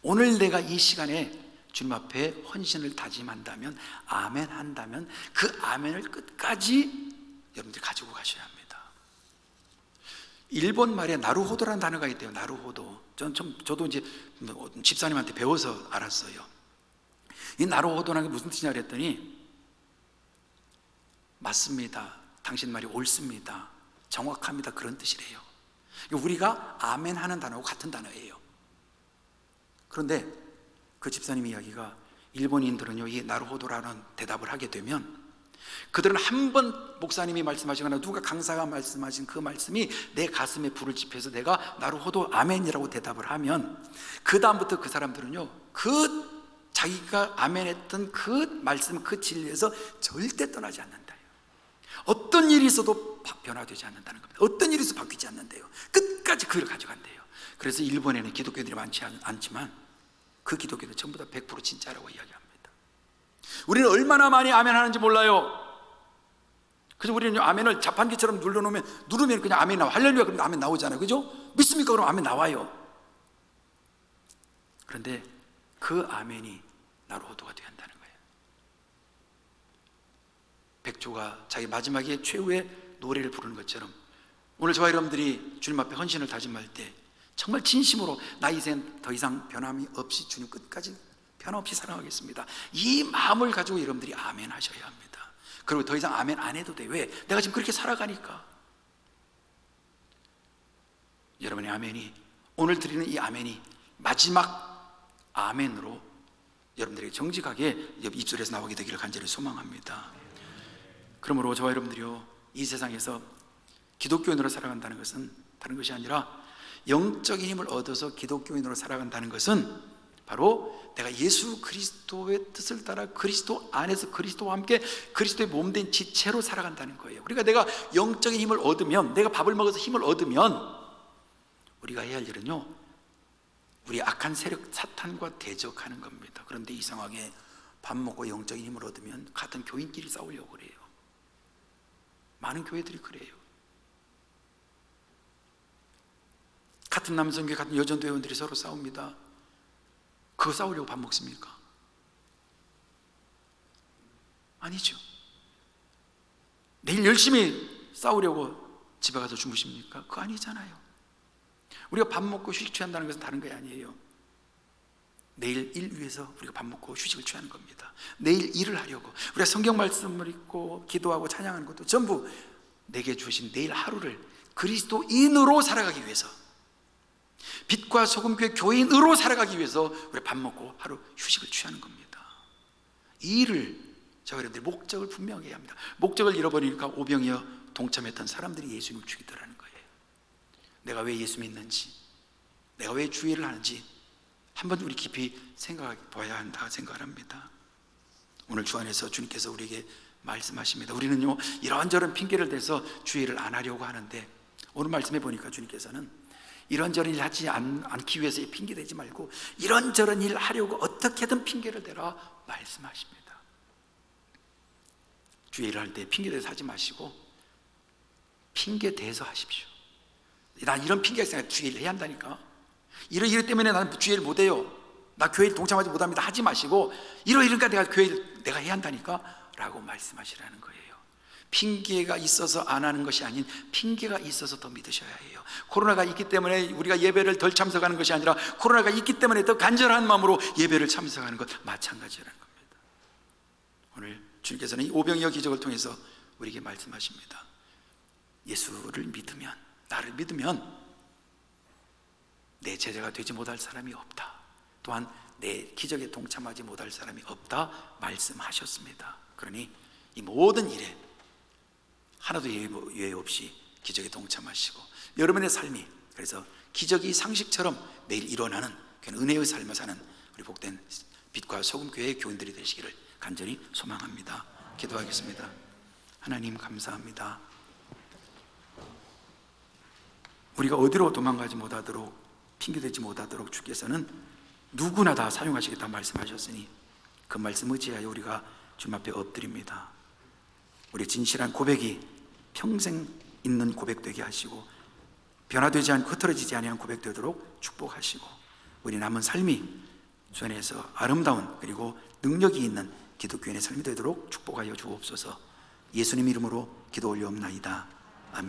오늘 내가 이 시간에 주님 앞에 헌신을 다짐한다면, 아멘 한다면 그 아멘을 끝까지 여러분들이 가지고 가셔야 합니다. 일본 말에 나루호도라는 단어가 있대요. 나루호도. 저도 이제 집사님한테 배워서 알았어요. 이 나루호도라는 게 무슨 뜻이냐 그랬더니, 맞습니다, 당신 말이 옳습니다, 정확합니다, 그런 뜻이래요. 우리가 아멘 하는 단어하고 같은 단어예요. 그런데 그 집사님 이야기가, 일본인들은요, 이 나루호도라는 대답을 하게 되면 그들은 한 번 목사님이 말씀하시거나 누가 강사가 말씀하신 그 말씀이 내 가슴에 불을 지펴서 내가 나루호도 아멘이라고 대답을 하면 그 다음부터 그 사람들은요, 그 자기가 아멘했던 그 말씀, 그 진리에서 절대 떠나지 않는다요. 어떤 일이 있어도 변화되지 않는다는 겁니다. 어떤 일이 있어도 바뀌지 않는데요, 끝까지 그걸 가져간대요. 그래서 일본에는 기독교들이 많지 않지만 그 기독교는 전부 다 100% 진짜라고 이야기합니다. 우리는 얼마나 많이 아멘 하는지 몰라요. 그래서 우리는 아멘을 자판기처럼 누르면 그냥 아멘 나와. 할렐루야 그러면 아멘 나오잖아요. 그죠? 믿습니까? 그러면 아멘 나와요. 그런데 그 아멘이 나루호도가 되어야 한다는 거예요. 백조가 자기 마지막에 최후의 노래를 부르는 것처럼 오늘 저와 여러분들이 주님 앞에 헌신을 다짐할 때 정말 진심으로 나 이젠 더 이상 변함이 없이 주님 끝까지 변함없이 사랑하겠습니다, 이 마음을 가지고 여러분들이 아멘 하셔야 합니다. 그리고 더 이상 아멘 안 해도 돼. 왜? 내가 지금 그렇게 살아가니까. 여러분의 아멘이, 오늘 드리는 이 아멘이 마지막 아멘으로 여러분들에게 정직하게 입술에서 나오게 되기를 간절히 소망합니다. 그러므로 저와 여러분들이요, 이 세상에서 기독교인으로 살아간다는 것은 다른 것이 아니라 영적인 힘을 얻어서 기독교인으로 살아간다는 것은 바로 내가 예수 그리스도의 뜻을 따라 그리스도 안에서 그리스도와 함께 그리스도의 몸된 지체로 살아간다는 거예요. 그러니까 내가 영적인 힘을 얻으면, 내가 밥을 먹어서 힘을 얻으면 우리가 해야 할 일은요, 우리 악한 세력 사탄과 대적하는 겁니다. 그런데 이상하게 밥 먹고 영적인 힘을 얻으면 같은 교인끼리 싸우려고 그래요. 많은 교회들이 그래요. 같은 남성교회, 같은 여전도 회원들이 서로 싸웁니다. 그거 싸우려고 밥 먹습니까? 아니죠. 내일 열심히 싸우려고 집에 가서 주무십니까? 그거 아니잖아요. 우리가 밥 먹고 휴식 취한다는 것은 다른 게 아니에요. 내일 일 위해서 우리가 밥 먹고 휴식을 취하는 겁니다. 내일 일을 하려고 우리가 성경 말씀을 읽고 기도하고 찬양하는 것도 전부 내게 주신 내일 하루를 그리스도인으로 살아가기 위해서, 빛과 소금교회 교인으로 살아가기 위해서 우리가 밥 먹고 하루 휴식을 취하는 겁니다. 이 일을 저와 여러분들이 목적을 분명히 해야 합니다. 목적을 잃어버리니까 오병이어 동참했던 사람들이 예수님을 죽이더라는 거예요. 내가 왜 예수 믿는지, 내가 왜 주의를 하는지 한번 우리 깊이 생각해 봐야 한다 생각합니다. 오늘 주 안에서 주님께서 우리에게 말씀하십니다. 우리는요 이런저런 핑계를 대서 주의를 안 하려고 하는데, 오늘 말씀해 보니까 주님께서는 이런저런 일 하지 않기 위해서 핑계 대지 말고 이런저런 일 하려고 어떻게든 핑계를 대라 말씀하십니다. 주의를 할 때 핑계 대서 하지 마시고 핑계 대서 하십시오. 난 이런 핑계가 있으니까 주의를 해야 한다니까, 이러 때문에 나는 주의를 못해요, 나 교회에 동참하지 못합니다 하지 마시고 이러니까 내가 교회를 내가 해야 한다니까 라고 말씀하시라는 거예요. 핑계가 있어서 안 하는 것이 아닌 핑계가 있어서 더 믿으셔야 해요. 코로나가 있기 때문에 우리가 예배를 덜 참석하는 것이 아니라 코로나가 있기 때문에 더 간절한 마음으로 예배를 참석하는 것 마찬가지라는 겁니다. 오늘 주님께서는 이 오병이어 기적을 통해서 우리에게 말씀하십니다. 예수를 믿으면, 나를 믿으면 내 제자가 되지 못할 사람이 없다, 또한 내 기적에 동참하지 못할 사람이 없다 말씀하셨습니다. 그러니 이 모든 일에 하나도 예외 없이 기적에 동참하시고 여러분의 삶이 그래서 기적이 상식처럼 내일 일어나는 그런 은혜의 삶을 사는 우리 복된 빛과 소금 교회의 교인들이 되시기를 간절히 소망합니다. 기도하겠습니다. 하나님 감사합니다. 우리가 어디로 도망가지 못하도록, 핑계대지 못하도록 주께서는 누구나 다 사용하시겠다 말씀하셨으니 그 말씀 의지하여 우리가 주님 앞에 엎드립니다. 우리 진실한 고백이 평생 있는 고백되게 하시고 변화되지 않고 흐트러지지 아니한 고백되도록 축복하시고 우리 남은 삶이 주 안에서 아름다운 그리고 능력이 있는 기독교인의 삶이 되도록 축복하여 주옵소서. 예수님 이름으로 기도 올려옵나이다.